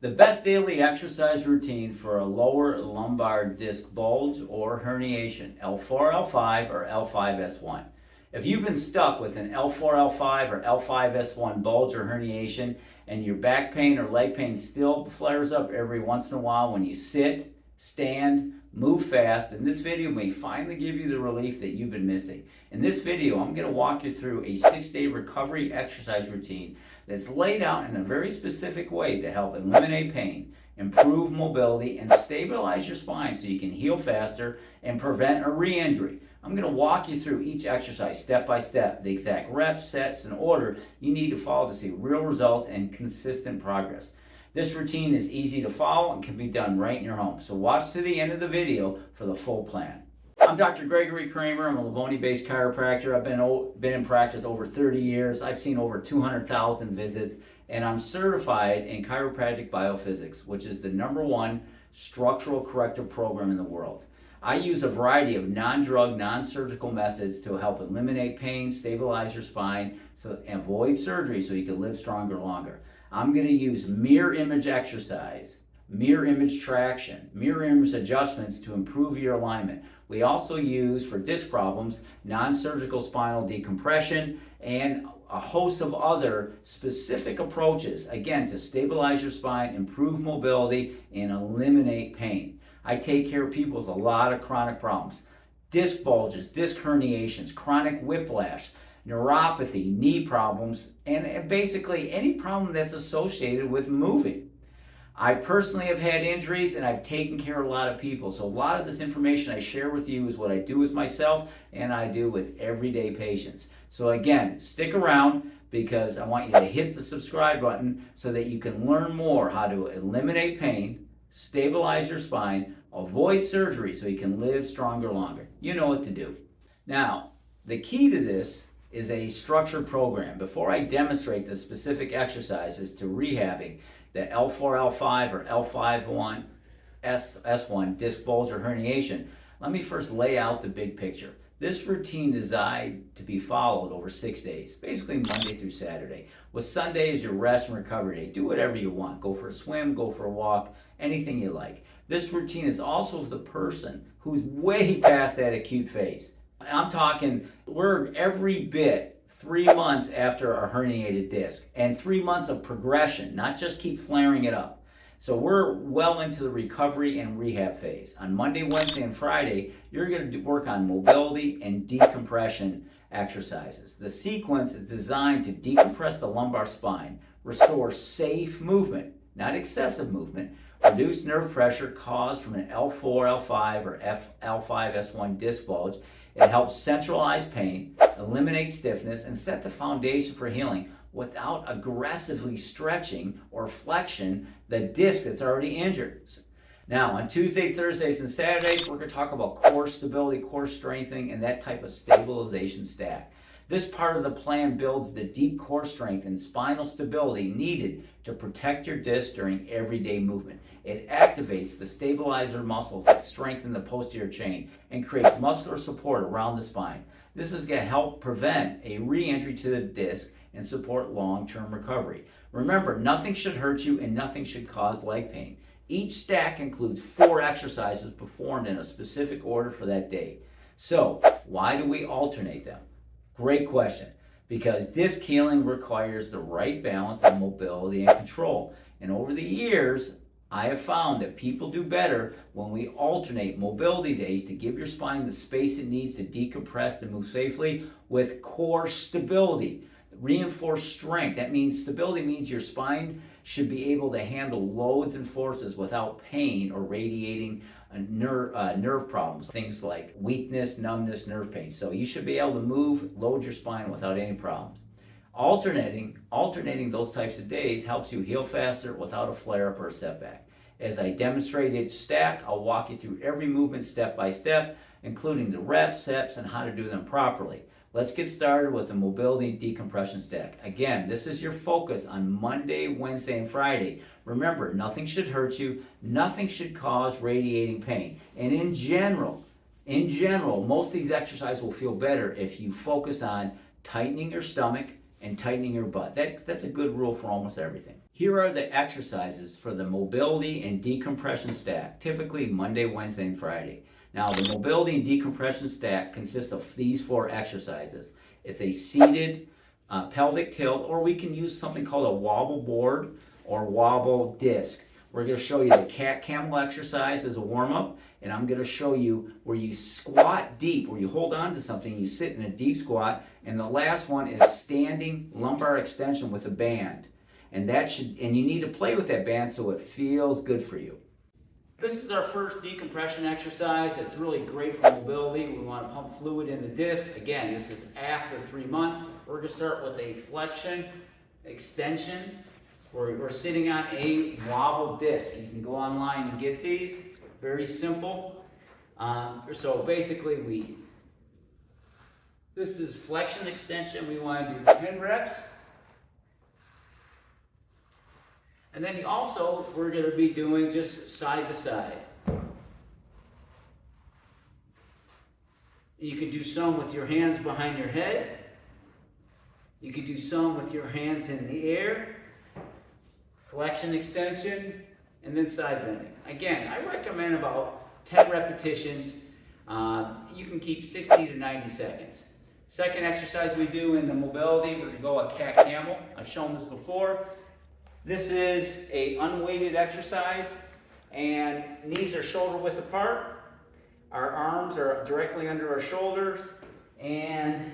The best daily exercise routine for a lower lumbar disc bulge or herniation, L4, L5, or L5-S1. If you've been stuck with an L4, L5, or L5-S1 bulge or herniation, and your back pain or leg pain still flares up every once in a while when you sit, stand, move fast, then this video may finally give you the relief that you've been missing. In this video, I'm going to walk you through a 6-day recovery exercise routine that's laid out in a very specific way to help eliminate pain, improve mobility, and stabilize your spine so you can heal faster and prevent a re-injury. I'm going to walk you through each exercise step by step, the exact reps, sets, and order you need to follow to see real results and consistent progress. This routine is easy to follow and can be done right in your home. So watch to the end of the video for the full plan. I'm Dr. Gregory Kramer. I'm a Livonia-based chiropractor. I've been in practice over 30 years. I've seen over 200,000 visits, and I'm certified in chiropractic biophysics, which is the #1 structural corrective program in the world. I use a variety of non-drug, non-surgical methods to help eliminate pain, stabilize your spine, and avoid surgery so you can live stronger longer. I'm going to use mirror image exercise, mirror image traction, mirror image adjustments to improve your alignment. We also use, for disc problems, non-surgical spinal decompression and a host of other specific approaches, again, to stabilize your spine, improve mobility, and eliminate pain. I take care of people with a lot of chronic problems. Disc bulges, disc herniations, chronic whiplash, neuropathy, knee problems, and basically any problem that's associated with moving. I personally have had injuries and I've taken care of a lot of people. So a lot of this information I share with you is what I do with myself and I do with everyday patients. So again, stick around because I want you to hit the subscribe button so that you can learn more how to eliminate pain, stabilize your spine, avoid surgery so you can live stronger longer. You know what to do. Now, the key to this is a structured program. Before I demonstrate the specific exercises to rehabbing the L4, L5, or L5-S1 disc bulge or herniation, let me first lay out the big picture. This routine is designed to be followed over 6 days, basically Monday through Saturday. With Sunday as your rest and recovery day. Do whatever you want. Go for a swim, go for a walk, anything you like. This routine is also for the person who's way past that acute phase. I'm talking, we're every bit 3 months after a herniated disc and 3 months of progression, not just keep flaring it up. So we're well into the recovery and rehab phase. On Monday, Wednesday, and Friday, you're going to work on mobility and decompression exercises. The sequence is designed to decompress the lumbar spine, restore safe movement, not excessive movement, reduce nerve pressure caused from an L4, L5, or L5-S1 disc bulge. It helps centralize pain, eliminate stiffness, and set the foundation for healing without aggressively stretching or flexion the disc that's already injured. Now, on Tuesday, Thursdays, and Saturdays, we're going to talk about core stability, core strengthening, and that type of stabilization stack. This part of the plan builds the deep core strength and spinal stability needed to protect your disc during everyday movement. It activates the stabilizer muscles that strengthen the posterior chain and creates muscular support around the spine. This is going to help prevent a re-injury to the disc and support long-term recovery. Remember, nothing should hurt you and nothing should cause leg pain. Each stack includes 4 exercises performed in a specific order for that day. So, why do we alternate them? Great question. Because disc healing requires the right balance of mobility and control. And over the years, I have found that people do better when we alternate mobility days to give your spine the space it needs to decompress and move safely with core stability. Reinforced strength. That means stability means your spine should be able to handle loads and forces without pain or radiating nerve problems. Things like weakness, numbness, nerve pain. So you should be able to move, load your spine without any problems. Alternating those types of days helps you heal faster without a flare-up or a setback. As I demonstrate each stack, I'll walk you through every movement step by step, including the reps, steps, and how to do them properly. Let's get started with the mobility decompression stack. Again, this is your focus on Monday, Wednesday, and Friday. Remember, nothing should hurt you, nothing should cause radiating pain. And in general, most of these exercises will feel better if you focus on tightening your stomach and tightening your butt. That's a good rule for almost everything. Here are the exercises for the mobility and decompression stack, typically Monday, Wednesday, and Friday. Now, the mobility and decompression stack consists of these 4 exercises. It's a seated pelvic tilt, or we can use something called a wobble board or wobble disc. We're going to show you the Cat-Camel exercise as a warm-up, and I'm going to show you where you squat deep, where you hold on to something, you sit in a deep squat, and the last one is standing lumbar extension with a band. And you need to play with that band so it feels good for you. This is our first decompression exercise. It's really great for mobility. We want to pump fluid in the disc. Again, this is after 3 months. We're going to start with a flexion extension. We're sitting on a wobble disc. You can go online and get these. Very simple. So basically, this is flexion extension. We want to do 10 reps. And then we're going to be doing just side to side. You can do some with your hands behind your head. You can do some with your hands in the air. Flexion extension, and then side bending. Again, I recommend about 10 repetitions. You can keep 60 to 90 seconds. Second exercise we do in the mobility, we're going to go a Cat-Camel. I've shown this before. This is a unweighted exercise, and knees are shoulder width apart. Our arms are directly under our shoulders, and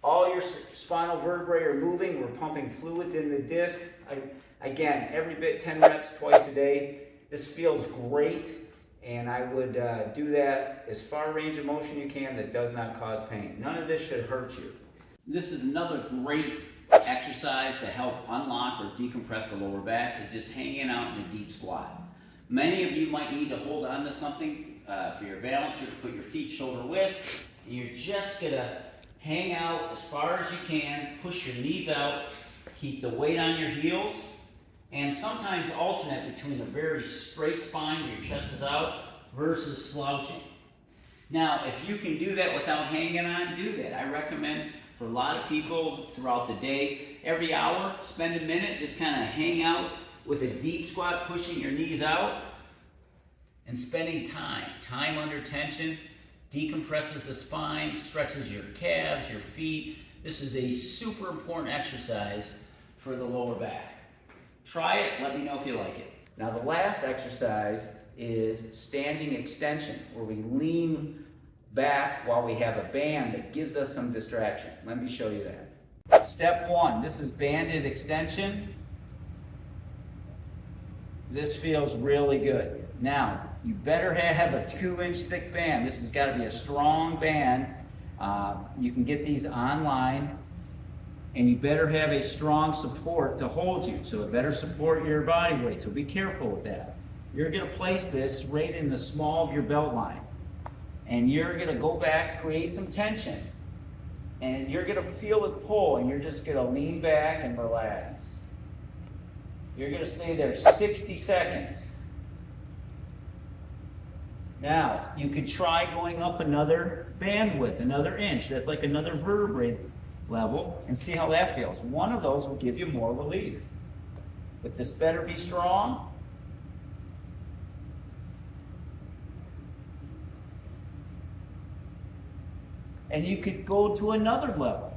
all your spinal vertebrae are moving. We're pumping fluids in the disc. Again, every bit 10 reps twice a day. This feels great. And I would do that as far range of motion you can that does not cause pain. None of this should hurt you. This is another great exercise to help unlock or decompress the lower back, is just hanging out in a deep squat. Many of you might need to hold on to something for your balance. You can put your feet shoulder width, and you're just going to hang out as far as you can, push your knees out, keep the weight on your heels, and sometimes alternate between a very straight spine where your chest is out versus slouching. Now, if you can do that without hanging on, do that. I recommend for a lot of people throughout the day, every hour, spend a minute, just kind of hang out with a deep squat, pushing your knees out and spending time. Time under tension decompresses the spine, stretches your calves, your feet. This is a super important exercise for the lower back. Try it, let me know if you like it. Now the last exercise is standing extension, where we lean back while we have a band that gives us some distraction. Let me show you that. Step 1, this is banded extension. This feels really good. Now, you better have a 2-inch thick band. This has got to be a strong band. You can get these online. And you better have a strong support to hold you. So it better support your body weight. So be careful with that. You're going to place this right in the small of your belt line. And you're going to go back, create some tension. And you're going to feel it pull, and you're just going to lean back and relax. You're going to stay there 60 seconds. Now, you could try going up another bandwidth, another inch. That's like another vertebrae level, and see how that feels. One of those will give you more relief. But this better be strong. And you could go to another level.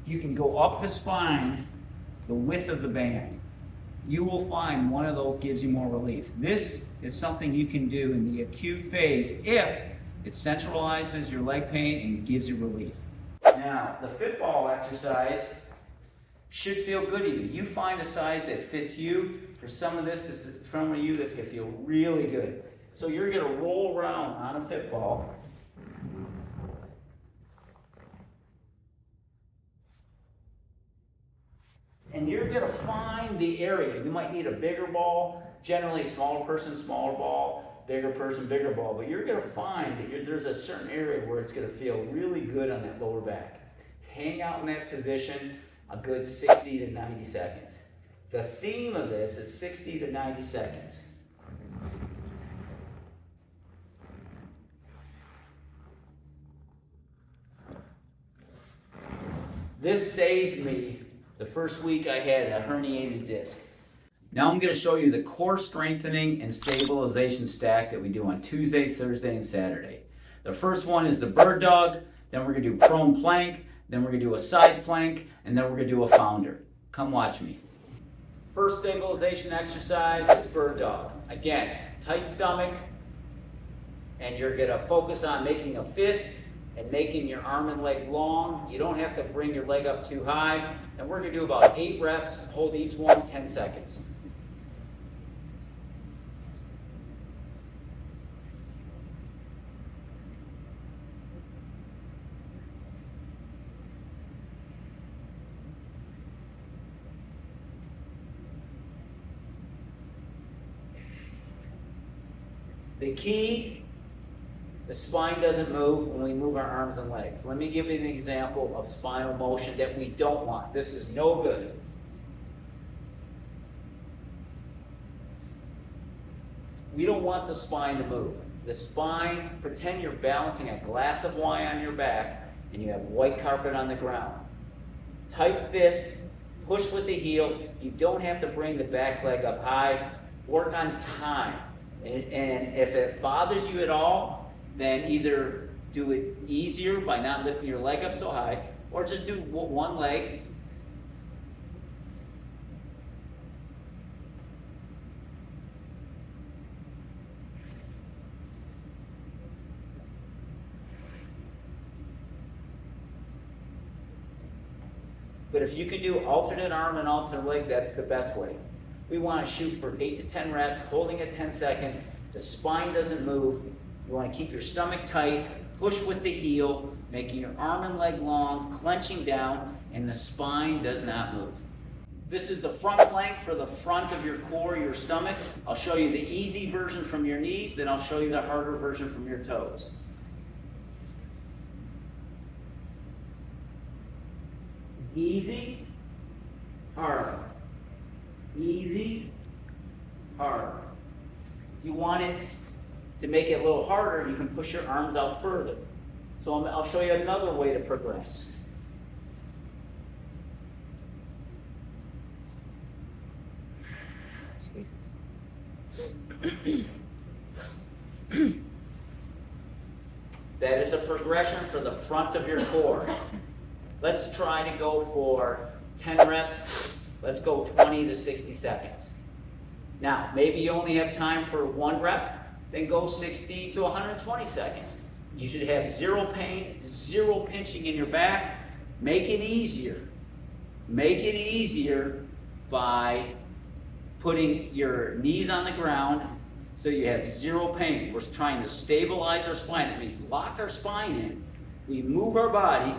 You can go up the spine, the width of the band. You will find one of those gives you more relief. This is something you can do in the acute phase if it centralizes your leg pain and gives you relief. Now, the fit ball exercise should feel good to you. You find a size that fits you. For some of this is from you, this can feel really good. So you're going to roll around on a fit ball. And you're going to find the area. You might need a bigger ball. Generally, a smaller person, smaller ball. ball, bigger person, bigger ball, but you're gonna find that there's a certain area where it's gonna feel really good on that lower back. Hang out in that position a good 60 to 90 seconds. The theme of this is 60 to 90 seconds. This saved me the first week I had a herniated disc. Now I'm going to show you the core strengthening and stabilization stack that we do on Tuesday, Thursday, and Saturday. The first one is the bird dog, then we're going to do prone plank, then we're going to do a side plank, and then we're going to do a founder. Come watch me. First stabilization exercise is bird dog. Again, tight stomach, and you're going to focus on making a fist and making your arm and leg long. You don't have to bring your leg up too high. And we're going to do about 8 reps, hold each one 10 seconds. The key, the spine doesn't move when we move our arms and legs. Let me give you an example of spinal motion that we don't want. This is no good. We don't want the spine to move. The spine, pretend you're balancing a glass of wine on your back and you have white carpet on the ground. Tight fist, push with the heel. You don't have to bring the back leg up high. Work on time. And if it bothers you at all, then either do it easier by not lifting your leg up so high, or just do one leg. But if you can do alternate arm and alternate leg, that's the best way. We want to shoot for 8 to 10 reps, holding at 10 seconds. The spine doesn't move. You want to keep your stomach tight, push with the heel, making your arm and leg long, clenching down, and the spine does not move. This is the front plank for the front of your core, your stomach. I'll show you the easy version from your knees, then I'll show you the harder version from your toes. Easy, hard. Easy, hard. If you want it to make it a little harder, you can push your arms out further. So I'll show you another way to progress. That is a progression for the front of your core. Let's try to go for 10 reps. Let's go 20 to 60 seconds. Now, maybe you only have time for 1 rep, then go 60 to 120 seconds. You should have 0 pain, 0 pinching in your back. Make it easier. Make it easier by putting your knees on the ground so you have 0 pain. We're trying to stabilize our spine. That means lock our spine in. We move our body,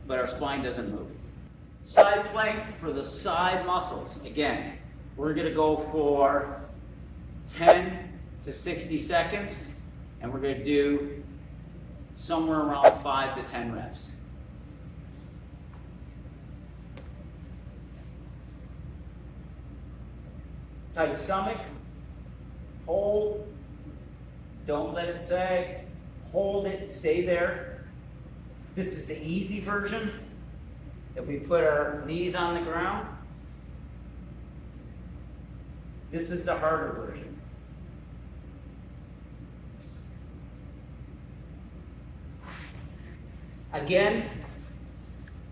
but our spine doesn't move. Side plank for the side muscles. Again, we're going to go for 10 to 60 seconds, and we're going to do somewhere around 5 to 10 reps. Tight stomach, hold, don't let it sag, hold it, stay there. This is the easy version. If we put our knees on the ground, this is the harder version. Again,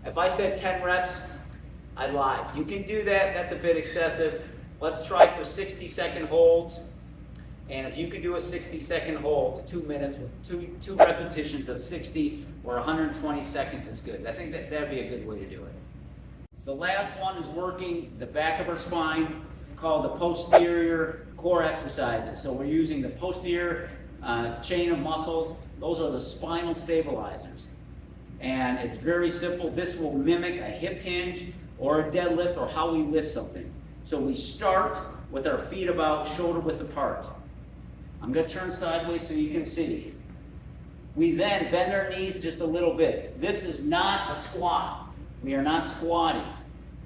if I said 10 reps, I lied. You can do that, that's a bit excessive. Let's try for 60-second holds. And if you can do a 60-second hold, 2 minutes with two repetitions of 60 or 120 seconds is good. I think that'd be a good way to do it. The last one is working the back of our spine, called the posterior core exercises. So we're using the posterior chain of muscles. Those are the spinal stabilizers. And it's very simple. This will mimic a hip hinge or a deadlift or how we lift something. So we start with our feet about shoulder width apart. I'm going to turn sideways so you can see. We then bend our knees just a little bit. This is not a squat. We are not squatting.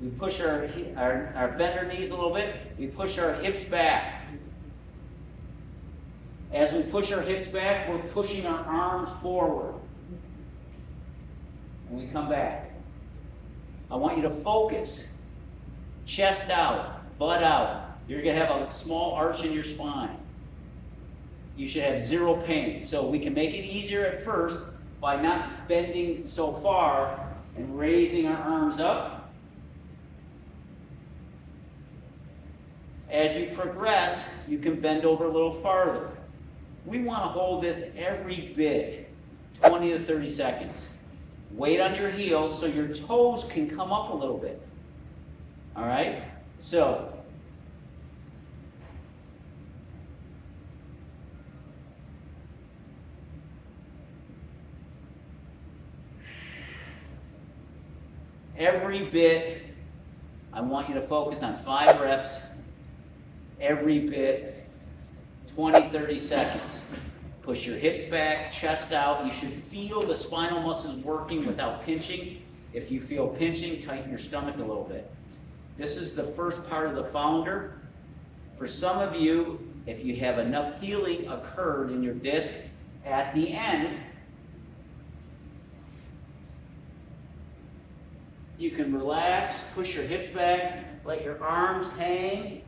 We push bend our knees a little bit. We push our hips back. As we push our hips back, we're pushing our arms forward. And we come back. I want you to focus. Chest out, butt out. You're going to have a small arch in your spine. You should have zero pain. So we can make it easier at first by not bending so far and raising our arms up. As you progress, you can bend over a little farther. We want to hold this every bit, 20 to 30 seconds. Weight on your heels so your toes can come up a little bit. All right? So, every bit, I want you to focus on 5 reps. Every bit, 20, 30 seconds. Push your hips back, chest out. You should feel the spinal muscles working without pinching. If you feel pinching, tighten your stomach a little bit. This is the first part of the founder. For some of you, if you have enough healing occurred in your disc, at the end, you can relax, push your hips back, let your arms hang.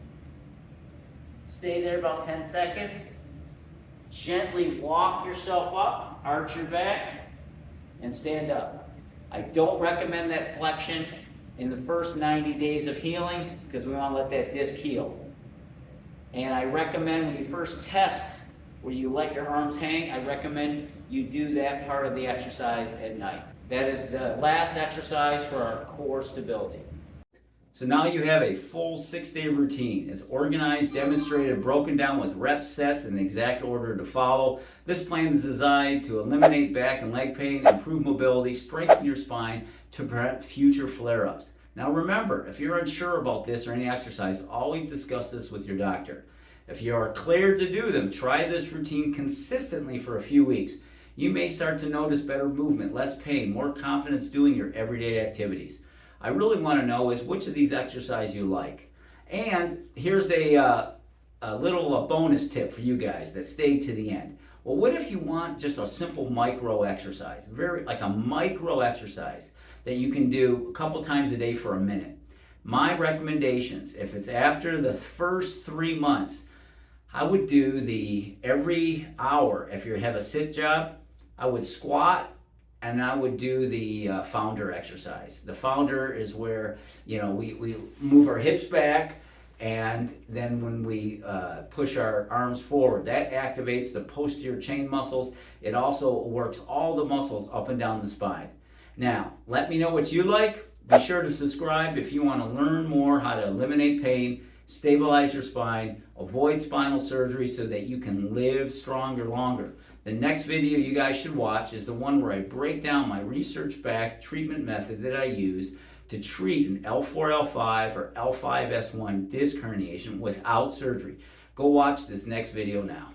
Stay there about 10 seconds. Gently walk yourself up, arch your back, and stand up. I don't recommend that flexion in the first 90 days of healing because we want to let that disc heal. And I recommend when you first test where you let your arms hang, I recommend you do that part of the exercise at night. That is the last exercise for our core stability. So now you have a full 6-day routine. It's organized, demonstrated, broken down with rep sets in the exact order to follow. This plan is designed to eliminate back and leg pain, improve mobility, strengthen your spine to prevent future flare-ups. Now remember, if you're unsure about this or any exercise, always discuss this with your doctor. If you are cleared to do them, try this routine consistently for a few weeks. You may start to notice better movement, less pain, more confidence doing your everyday activities. I really want to know is which of these exercises you like. And here's a little bonus tip for you guys that stayed to the end. Well, what if you want just a simple micro exercise, like a micro exercise that you can do a couple times a day for a minute? My recommendations, if it's after the first 3 months, I would do every hour. If you have a sit job, I would squat and I would do the founder exercise. The founder is where, we move our hips back, and then when we push our arms forward, that activates the posterior chain muscles. It also works all the muscles up and down the spine. Now, let me know what you like. Be sure to subscribe if you want to learn more how to eliminate pain, stabilize your spine, avoid spinal surgery so that you can live stronger longer. The next video you guys should watch is the one where I break down my research-backed treatment method that I use to treat an L4-L5 or L5-S1 disc herniation without surgery. Go watch this next video now.